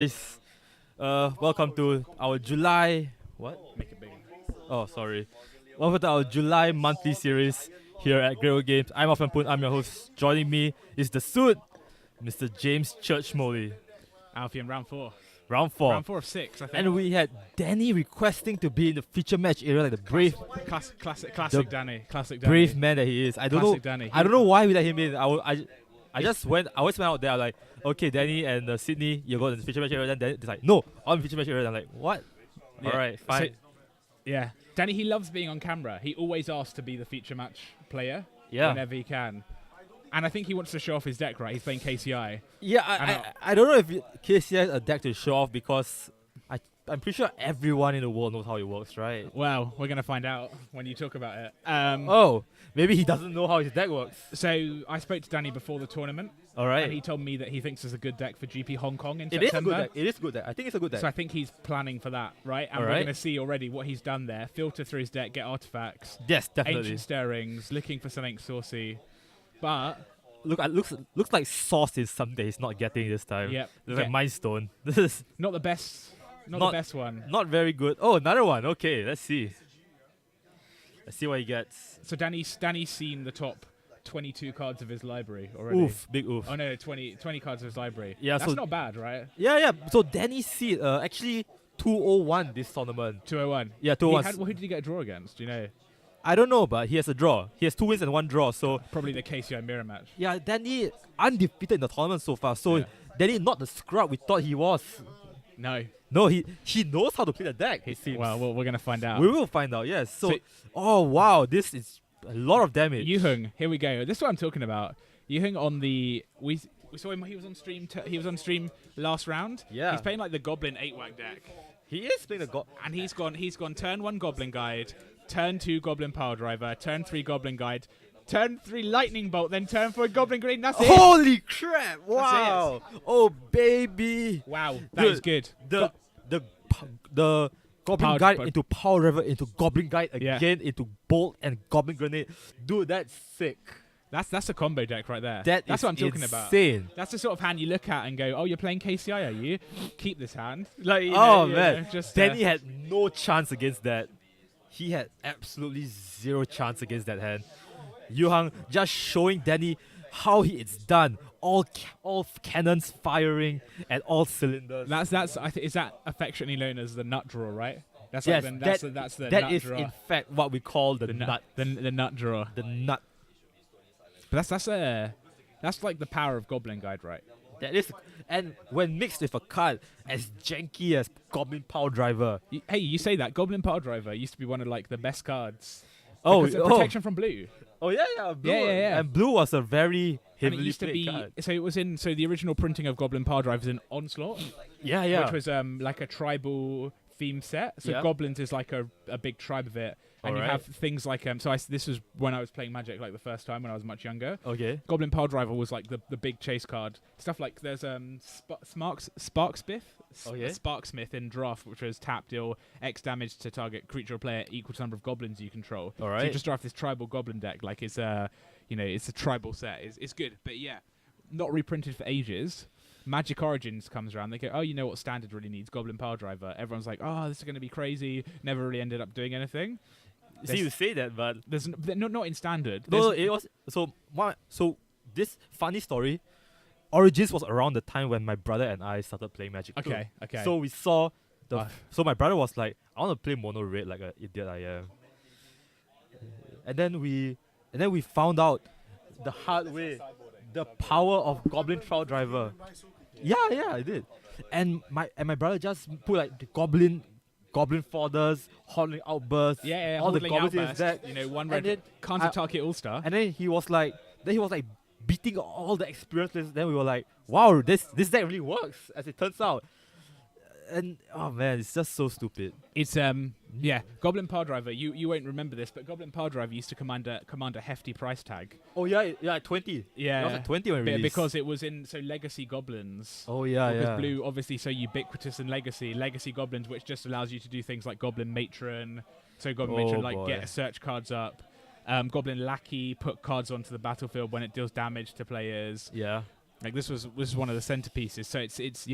guys. Welcome to our July. What? Make it bigger. Oh, sorry. Welcome to our July monthly series here at GOGI Games. I'm Afan Poon. I'm your host. Joining me is the suit, Mr. James Churchmoley. Alfie in round 4. Round 4. Round 4 of 6, I think. And we had Danny requesting to be in the feature match area, like the brave, Classic The Danny. Classic Danny. brave man that he is. I don't Classic know. Danny. I don't know why we let him in. I just went. I always went out there. I'm like, okay, Danny and Sydney, you go to the feature match area. Then it's like, no, I'm feature match area. I'm like, what? Yeah. All right, fine. So, yeah. Danny, he loves being on camera. He always asks to be the feature match player Yeah. whenever he can. And I think he wants to show off his deck, right? He's playing KCI. Yeah, I don't know if KCI is a deck to show off because I'm pretty sure everyone in the world knows how it works, right? Well, we're going to find out when you talk about it. Oh, maybe he doesn't know how his deck works. So I spoke to Danny before the tournament, All right. and he told me that he thinks it's a good deck for GP Hong Kong in It is a September. good deck. It is a good deck. I think it's a good deck. So I think he's planning for that, right? And All we're right. going to see already what he's done there. Filter through his deck, get artifacts, Yes, definitely. ancient stirrings, looking for something saucy. But Looks like Sauce is something he's not getting this time. Yep. Looks Yeah. like Mind Stone. This is not the best, not Not- the best one. not very good. Oh, another one. Okay, let's see. Let's see what he gets. So Danny's seen the top 22 cards of his library already. Oof, big oof. Oh no, 20 cards of his library. Yeah, That's so- not bad, right? Yeah. So Danny seed actually 201 this tournament. 201. Yeah, He 201. had, well, who did he get a draw against? Do you know? I don't know, but he has a draw. He has 2 wins and 1 draw. So Probably the KCI mirror match. yeah, Danny undefeated in the tournament so far. So Yeah. Danny not the scrub we thought he was. No. No, he knows how to play the deck. It seems. Well, we're gonna find out. We will find out. Yes. So, So- oh wow, this is a lot of damage. Yuhung, here we go. This is what I'm talking about. Yuhung on the we saw him. He was on stream. He was on stream last round. Yeah. He's playing like the Goblin 8-whack deck, He is playing the god. and he's gone turn 1 Goblin Guide, turn 2 Goblin Power Driver, turn 3 Goblin Guide, turn 3 Lightning Bolt, then turn 4 Goblin Green. That's it. Holy crap! Wow. Oh baby. Wow, that Dude, is good. The Goblin Power- Guide power- into Power River into Goblin Guide Yeah. again into Bolt and Goblin Grenade. Dude, that's sick. That's a combo deck right there. That's That's what I'm talking about. insane. That's the sort of hand you look at and go, "Oh, you're playing KCI, are you? Keep this hand." Like, you Oh know, you man, know, just Danny had no chance against that. He had absolutely zero chance against that hand. Yuhang just showing Danny how it's done. All cannons firing at all cylinders. That's I think is that affectionately known as the nut draw, right? That's Yes, like that- that's the that nut is draw. in fact what we call the the nut. the nut draw. The nut. But that's like the power of Goblin Guide, right? That is, and when mixed with a card as janky as Goblin Power Driver. Hey, you say that Goblin Power Driver used to be one of like the best cards. Oh, Because of protection from blue. Oh yeah, blue. Yeah. And blue was a very And it heavily used to played be card. so it was in so the original printing of Goblin Power Driver is in Onslaught, Yeah. which was like a tribal theme set. So Yeah. goblins is like a big tribe of it, and you Alright. have things like this was when I was playing Magic like the first time when I was much younger. Okay. Goblin Power Driver was like the big chase card. Stuff like there's Sparksmith. Oh, yeah? Sparksmith in draft, which was tap, deal X damage to target creature or player equal to number of goblins you control. So you Alright. just draft this tribal goblin deck like it's it's a tribal set. It's good, but yeah, not reprinted for ages. Magic Origins comes around. They go, oh, you know what standard really needs? Goblin Power Driver. Everyone's like, oh, this is going to be crazy. Never really ended up doing anything. See, you say that, but Not in standard. no, There's- it was so. So this funny story, Origins was around the time when my brother and I started playing Magic. too. Okay. So we saw the. Ah. So my brother was like, I want to play mono red like an idiot I am. And then we found out the hard way the power of Goblin Power Driver. Yeah, I did. And my brother just put like the Goblin fodders, Hodling Outbursts, yeah, all the Hodling goblins in his Outburst, deck. you know, one And red then counter target all star. And then he was like beating all the experiences. Then we were like, wow, this deck really works, as it turns out. And oh man, it's just so stupid. It's Goblin Power Driver. You won't remember this, but Goblin Power Driver used to command a hefty price tag. Oh yeah, 20. Yeah, It was like 20 when Be- released. because it was in Legacy Goblins. Oh yeah, Because yeah. blue obviously so ubiquitous in Legacy Goblins, which just allows you to do things like Goblin Matron. So Goblin Oh, Matron like boy. get search cards up. Goblin Lackey put cards onto the battlefield when it deals damage to players. Yeah. Like this was one of the centerpieces. So it's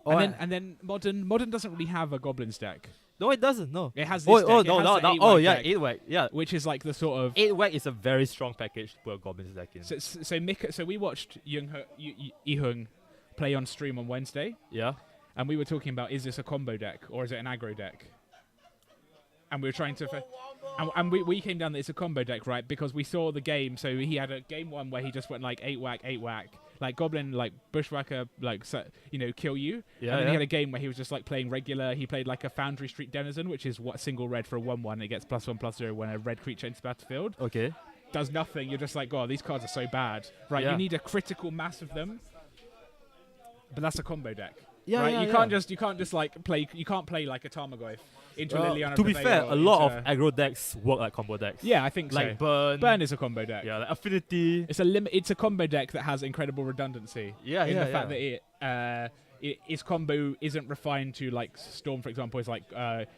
Oh, and then modern doesn't really have a goblins deck. no, it doesn't. No. It has Oh, this oh deck. no, It has no, the no. 8 Oh white yeah, deck, 8 whack. Yeah, which is like the sort of 8 whack is a very strong package to put a goblins deck in. so we watched Ihung play on stream on Wednesday, Yeah. and we were talking about, is this a combo deck or is it an aggro deck? And we were trying to and we came down that it's a combo deck, right? Because we saw the game. So he had a game 1 where he just went like 8 whack, like goblin, like bushwhacker, like kill you. Yeah, And then yeah. he had a game where he was just like playing regular. He played like a Foundry Street Denizen, which is what single red for a 1/1. It gets +1/+0 when a red creature enters the battlefield. Okay. Does nothing. You're just like, God, these cards are so bad, right? Yeah. You need a critical mass of them. But that's a combo deck. Yeah, right? yeah, You can't just like play. You can't play like a Tarmogoyf into Liliana. To be Purveyor fair, or a lot into- of aggro decks work like combo decks. Yeah, I think Like so. burn. Burn is a combo deck. Yeah, like affinity. It's a combo deck that has incredible redundancy. Yeah, in yeah, the fact yeah. that its combo isn't refined to like Storm, for example, is like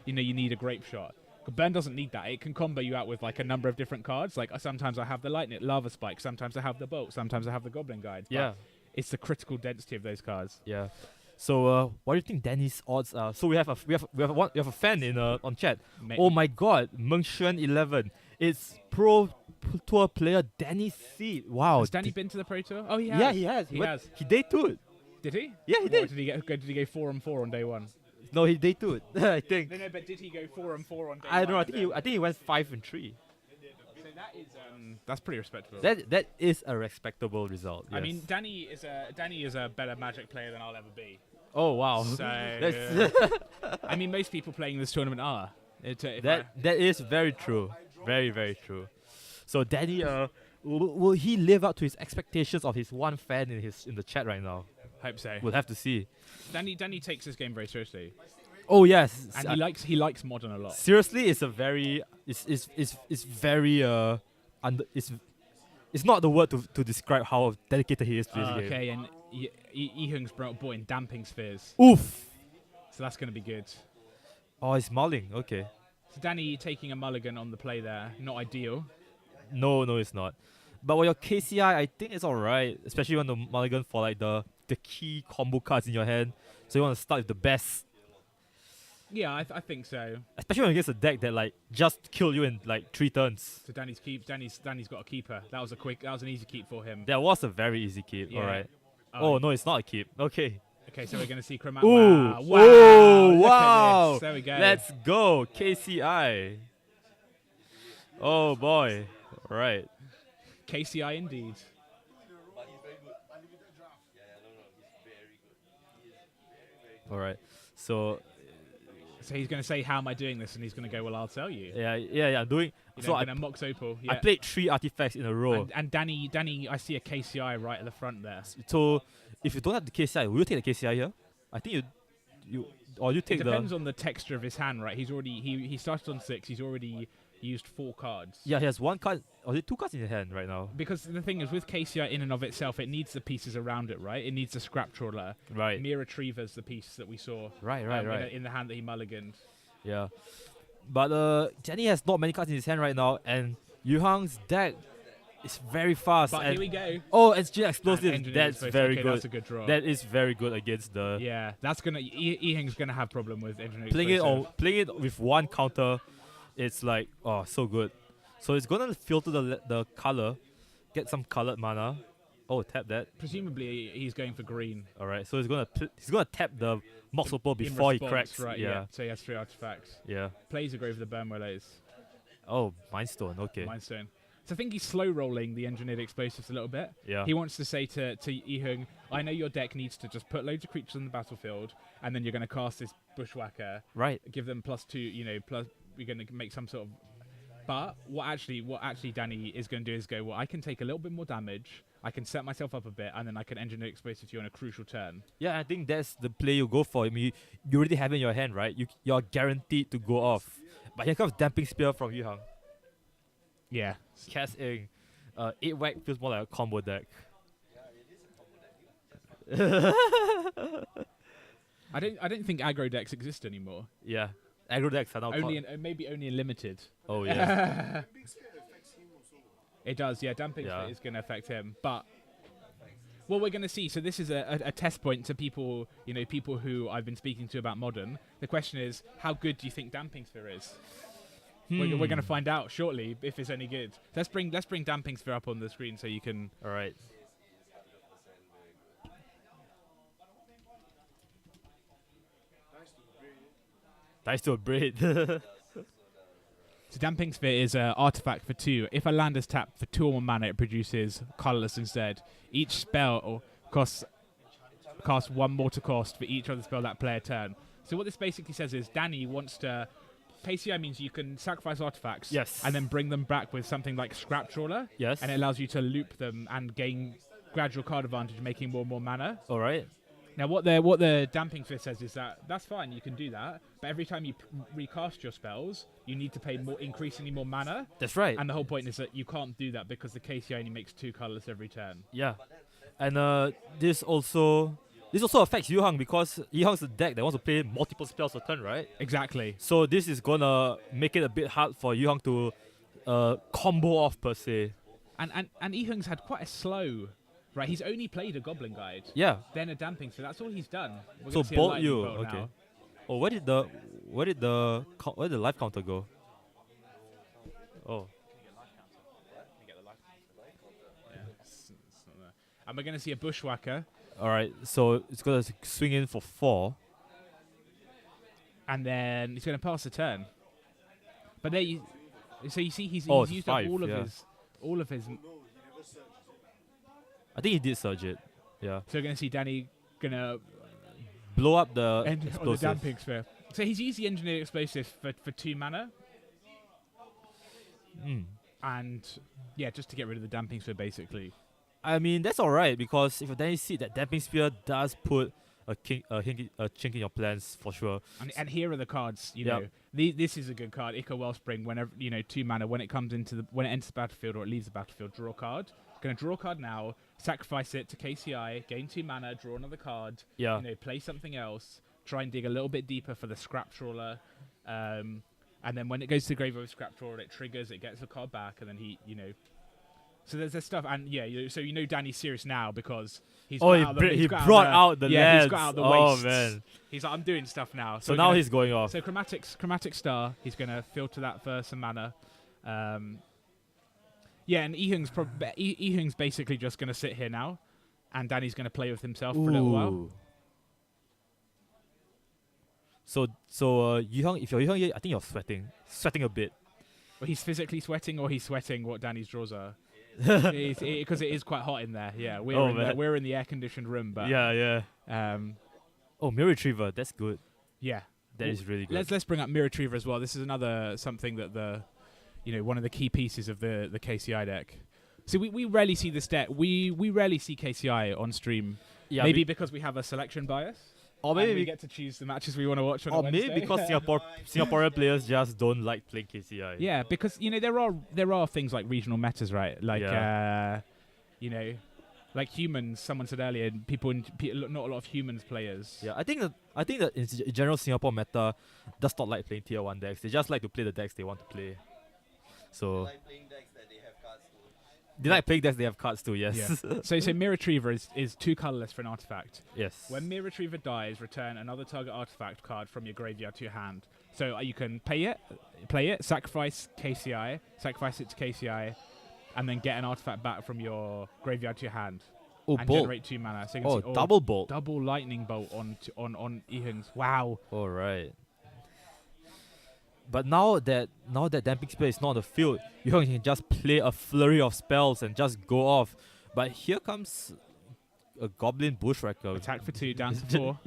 you need a grape shot. Burn doesn't need that. It can combo you out with like a number of different cards. Like sometimes I have the lightning, lava spike. Sometimes I have the bolt. Sometimes I have the goblin guide. But Yeah, it's the critical density of those cards. yeah. So, what do you think Danny's odds are? So we have a fan in on chat. Oh my God, Mengshuan11. It's pro tour player Danny Seed. Wow. Has Danny been to the Pro Tour? Oh, he has. Yeah, he has. He But has. He day 2'd. Did he? Yeah, he What, did. Did he go 4-4 on day 1? No, he day 2'd. I think. No, but did he go 4-4 on day I don't know. 1? I think he went 5-3. So that is that's pretty respectable. That is a respectable result. I Yes. mean, Danny is a better Magic player than I'll ever be. Oh wow. So That's I mean, most people playing this tournament are. that is very true. Very, very true. So Danny, will he live up to his expectations of his one fan in the chat right now? Hope so. We'll have to see. Danny takes this game very seriously, Oh yes. and he likes modern a lot. Seriously, it's a very it's very it's not the word to describe how dedicated he is to this game. Okay, and Ihung's brought in damping spheres, Oof. so that's going to be good. Oh, it's mulling. Okay. So Danny taking a mulligan on the play there, not ideal. No, it's not. But with your KCI, I think it's alright, especially when the mulligan for like the key combo cards in your hand. So you want to start with the best, Yeah, I think so. especially when against a deck that like just kill you in like 3 turns. So Danny's got a keeper. That was an easy keep for him. That was a very easy keep. Yeah. Alright. Oh no, it's not a keep. Okay. Okay, so we're going to see Chromat. Ooh. Wow. Ooh, Look at wow. this. There we go. Let's go, KCI. Oh boy. Alright. KCI indeed. Alright. So So he's going to say, "How am I doing this?" And he's going to go, "Well, I'll tell you." yeah, I'm doing. You So know, I gonna Mox Opal. I Yeah. played 3 artifacts in a row. And Danny, I see a KCI right at the front there. So if you don't have the KCI, will you take the KCI here? I think you or you It take depends on the texture of his hand, right? He's already he started on 6. He's already used 4 cards. Yeah, he has 1 card or 2 cards in his hand right now. Because the thing is, with KCI in and of itself, it needs the pieces around it, right? It needs the scrap trawler. Right. Mere Retriever's the piece that we saw. Right. In the hand that he mulliganed. Yeah. But Jenny has not many cards in his hand right now, and Yuhang's deck is very fast. But and here we go. oh, it's just And explosive. Engineer That's Explosive. very Okay, good. That's a good draw. That is very good against the Yeah, that's gonna. Ehing's gonna have problem with Engineer playing it Explosive. playing it with 1 counter. It's like so good. So it's gonna filter the color, get some colored mana. Oh, tap that. Presumably, he's going for green. All right. So he's gonna tap the Mox Opal In before he response, cracks. Right. Yeah. So he has 3 artifacts. Yeah. Plays a Grave of the Burn Relays. Oh, Mindstone. Okay. Mindstone. So I think he's slow rolling the Engineered Explosives a little bit. Yeah. He wants to say to Ehung, I know your deck needs to just put loads of creatures on the battlefield, and then you're going to cast this Bushwhacker, Right. give them +2, plus you're going to make some sort of. But what actually Danny is going to do is go, well, I can take a little bit more damage, I can set myself up a bit, and then I can Engineer Explosive to you on a crucial turn. Yeah, I think that's the play you go for. I mean, you already have it in your hand, right? You're guaranteed to go off. But here comes Damping Spear from Yuhang. Yeah. Cast in 8 whack feels more like a combo deck. I don't think aggro decks exist anymore. Yeah. Aggro decks are now Maybe only in limited. Oh yeah. It does, yeah. Damping Yeah. is going to affect him, but Well, we're going to see. So this is a test point to people, people who I've been speaking to about Modern. The question is, how good do you think Damping Sphere is? We're going to find out shortly if it's any good. Let's bring Damping Sphere up on the screen so you can. All right. Nice to a braid. So Damping Sphere is an artifact for 2. If a land is tapped for 2 or more mana, it produces colorless instead. Each spell costs 1 mortar cost for each other spell that player turn. So what this basically says is Danny wants to. KCI means you can sacrifice artifacts, Yes. and then bring them back with something like Scrap Trawler, Yes. and it allows you to loop them and gain gradual card advantage, making more and more mana. All right. Now, what the Damping Sphere says is that that's fine, you can do that, but every time you recast your spells, you need to pay increasingly more mana. That's right. And the whole point is that you can't do that because the KCI only makes 2 colorless every turn. Yeah. And this also affects Yuhang because Yuhang's a deck that wants to play multiple spells a turn, right? Exactly. So this is gonna make it a bit hard for Yuhang to combo off per se. And Ehung's had quite a slow. Right, he's only played a Goblin Guide. Yeah. Then a Damping, so that's all he's done. We're So gonna see a bolt lightning you. bolt Okay. now. Oh, where did the life counter go? Oh. And we're going to see a Bushwhacker. All right. So it's gonna swing in for 4. And then he's going to pass the turn. But there you see he's Oh, it's used 5, up all of his. I think he did surge it. Yeah. So we're going to see Danny going to Blow up the end on the explosive. Damping Sphere. So he's used the Engineered Explosive for 2 mana. And yeah, just to get rid of the Damping Sphere basically. I mean, that's alright because if you then see that Damping Spear does put a chink in your plans for sure. And here are the cards, know. This is a good card, Ica Wellspring, whenever 2 mana, when it enters the battlefield or it leaves the battlefield, draw a card. Gonna draw a card now, sacrifice it to KCI, gain 2 mana, draw another card, Yeah. Play something else, try and dig a little bit deeper for the Scrap Trawler. And then when it goes to the graveyard with Scrap Trawler, it triggers, it gets the card back, and then he. So there's this stuff, and so Danny's serious now because he's Oh, he brought out the he's got lands. out the Oh, wastes. man. He's like, I'm doing stuff now. So now he's going off. So Chromatic Star, he's gonna filter that for some mana. And Ehung's basically just gonna sit here now, and Danny's gonna play with himself for a little while. So Yuhang, if you're Yuhang here, I think you're sweating a bit. Well, he's physically sweating, or he's sweating what Danny's draws are. Because it is quite hot in there. Yeah, we're in the air-conditioned room, but yeah. Mirror Retriever, that's good. Yeah, that is really good. Let's bring up Mirror Retriever as well. This is another something that one of the key pieces of the KCI deck. So we rarely see this deck. We rarely see KCI on stream. Yeah, maybe because we have a selection bias. Or maybe we get to choose the matches we want to watch on a Wednesday. Maybe because Singaporean players just don't like playing KCI. Yeah, because there are things like regional metas, right? Like like humans. Someone said earlier, not a lot of humans players. Yeah, I think that in general Singapore meta does not like playing tier 1 decks. They just like to play the decks they want to play. So they like playing decks they have cards too. Yes. Yeah. So Mirror Retriever is 2 colorless for an artifact. Yes. When Mirror Retriever dies, return another target artifact card from your graveyard to your hand. So you can play it, sacrifice KCI, sacrifice it to KCI, and then get an artifact back from your graveyard to your hand. Oh, and bolt. Generate 2 mana. So you can see, double bolt. Double lightning bolt on Ehung's. Wow. All right. But now that Damping Spell is not on the field, you can just play a flurry of spells and just go off. But here comes a Goblin Bushwhacker. Attack for 2, down to 4.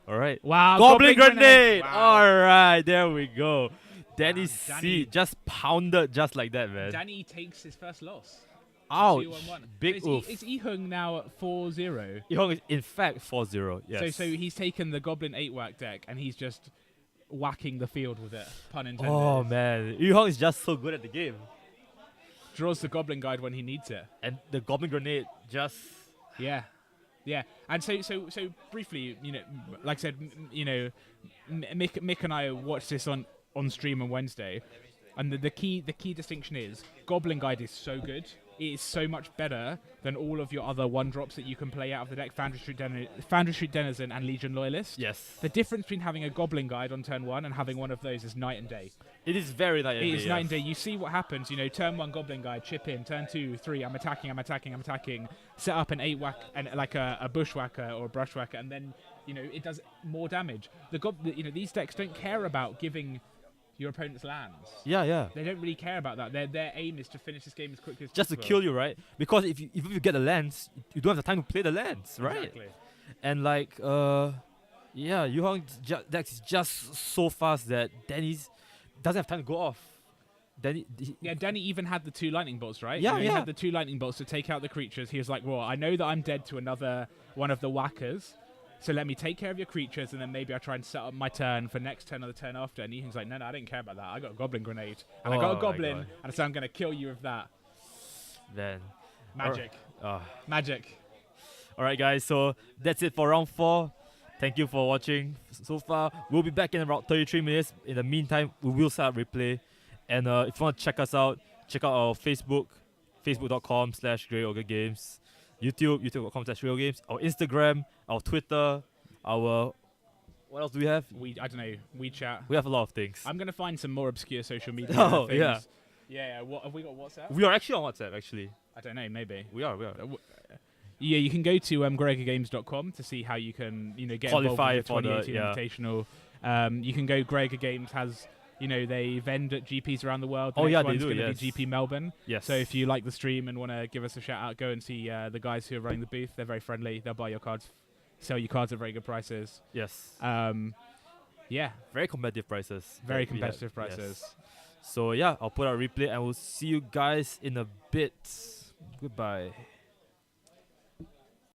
All right. Wow. Goblin Grenade. Wow. All right, there we go. Danny's seed just pounded just like that, man. Danny takes his first loss. Ouch. 2-1-1. Big oof. Is Ehung now at 4-0? Ehung is in fact 4-0. Yes. So he's taken the Goblin 8-whack deck and he's just whacking the field with it. Pun intended. Oh man, Ehung is just so good at the game. Draws the Goblin Guide when he needs it. And the Goblin Grenade just... Yeah. And so briefly, like I said, Mick and I watched this on stream on Wednesday, and the key distinction is Goblin Guide is so good. it is so much better than all of your other one drops that you can play out of the deck. Foundry Street Denizen and Legion Loyalist. Yes. The difference between having a Goblin Guide on turn 1 and having one of those is night and day. It is very night and day. It is night and day. You see what happens. Turn 1 Goblin Guide, chip in. Turn 2, 3, I'm attacking. Set up an 8-whack and like a bushwhacker or a brushwhacker, and then it does more damage. These decks don't care about giving your opponent's lands. Yeah. They don't really care about that. Their aim is to finish this game as quickly as Just possible. to kill you, right? Because if you get the lands, you don't have the time to play the lands, right? Exactly. And like Yuhong's deck is just so fast that Danny's doesn't have time to go off. Danny even had the 2 lightning bolts, right? Yeah, He had the 2 lightning bolts to take out the creatures. He was like, well, I know that I'm dead to another one of the whackers, so let me take care of your creatures, and then maybe I try and set up my turn for next turn or the turn after. And Ethan's like, no, I didn't care about that. I got a goblin grenade, and I got a goblin, and so I'm going to kill you with that. Then Magic. Magic. All right, guys. So that's it for round 4. Thank you for watching so far. We'll be back in about 33 minutes. In the meantime, we will start replay. And if you want to check us out, check out our Facebook, facebook.com/GreatOgreGames, YouTube, youtube.com/GreatOgreGames, our Instagram, our Twitter, our... What else do we have? I don't know. WeChat. We have a lot of things. I'm going to find some more obscure social media Oh, things. yeah. Yeah, what have we got? WhatsApp? We are actually on WhatsApp, actually. I don't know, maybe. We are. Yeah, you can go to GregaGames.com to see how you can, get Qualify involved with the for 2018 Invitational. You can go. Grega Games has, they vend at GPs around the world. The Oh, next yeah, they one's do, gonna yes. be GP Melbourne. Yes. So if you like the stream and want to give us a shout out, go and see the guys who are running the booth. They're very friendly. They'll buy your cards, sell you cards at very good prices. Yes. Yeah. Very competitive prices. Very that we have. competitive prices. Yes. So yeah, I'll put out a replay and we'll see you guys in a bit. Goodbye.